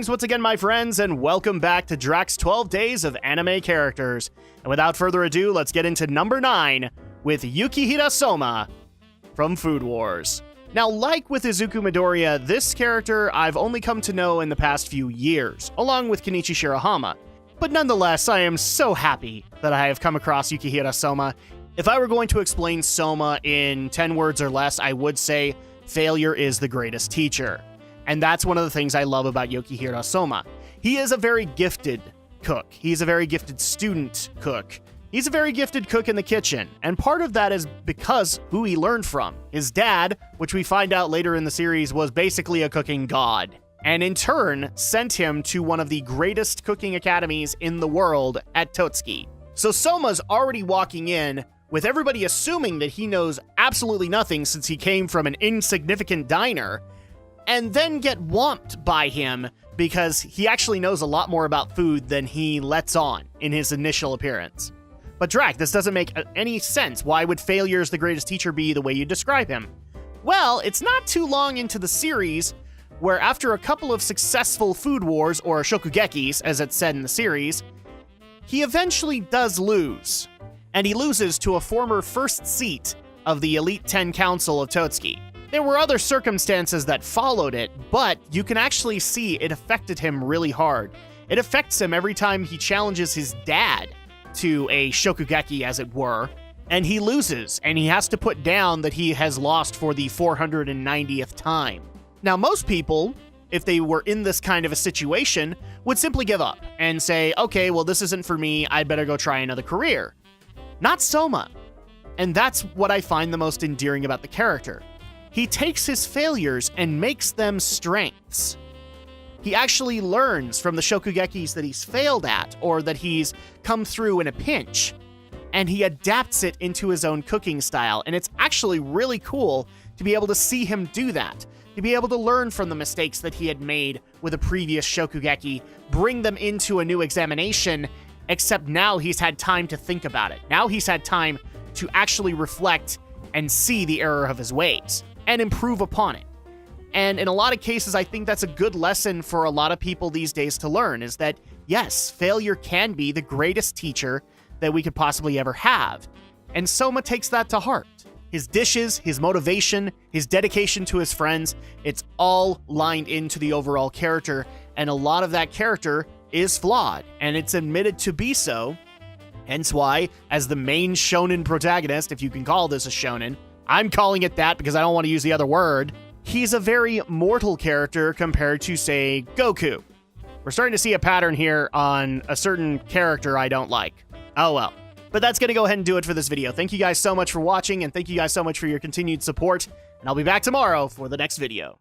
Greetings once again, my friends, and welcome back to Drak's 12 Days of Anime Characters. And without further ado, let's get into number 9 with Yukihira Soma from Food Wars. Now, like with Izuku Midoriya, this character I've only come to know in the past few years, along with Kenichi Shirahama. But nonetheless, I am so happy that I have come across Yukihira Soma. If I were going to explain Soma in 10 words or less, I would say failure is the greatest teacher. And that's one of the things I love about Yukihira Soma. He is a very gifted cook. He's a very gifted student cook. He's a very gifted cook in the kitchen. And part of that is because who he learned from. His dad, which we find out later in the series, was basically a cooking god. And in turn, sent him to one of the greatest cooking academies in the world at Totsuki. So Soma's already walking in with everybody assuming that he knows absolutely nothing since he came from an insignificant diner, and then get whomped by him because he actually knows a lot more about food than he lets on in his initial appearance. But Drak, this doesn't make any sense. Why would failure is the greatest teacher be the way you describe him? Well, it's not too long into the series where after a couple of successful food wars, or shokugekis as it's said in the series, he eventually does lose. And he loses to a former first seat of the Elite 10 Council of Totsuki. There were other circumstances that followed it, but you can actually see it affected him really hard. It affects him every time he challenges his dad to a shokugeki, as it were, and he loses, and he has to put down that he has lost for the 490th time. Now, most people, if they were in this kind of a situation, would simply give up and say, okay, well, this isn't for me, I'd better go try another career. Not Soma. And that's what I find the most endearing about the character. He takes his failures and makes them strengths. He actually learns from the shokugekis that he's failed at or that he's come through in a pinch, and he adapts it into his own cooking style. And it's actually really cool to be able to see him do that, to be able to learn from the mistakes that he had made with a previous shokugeki, bring them into a new examination, except now he's had time to think about it. Now he's had time to actually reflect and see the error of his ways and improve upon it. And in a lot of cases, I think that's a good lesson for a lot of people these days to learn, is that, yes, failure can be the greatest teacher that we could possibly ever have. And Soma takes that to heart. His dishes, his motivation, his dedication to his friends, it's all lined into the overall character, and a lot of that character is flawed, and it's admitted to be so. Hence why, as the main shonen protagonist, if you can call this a shonen, I'm calling it that because I don't want to use the other word, he's a very mortal character compared to, say, Goku. We're starting to see a pattern here on a certain character I don't like. Oh well. But that's going to go ahead and do it for this video. Thank you guys so much for watching, and thank you guys so much for your continued support, and I'll be back tomorrow for the next video.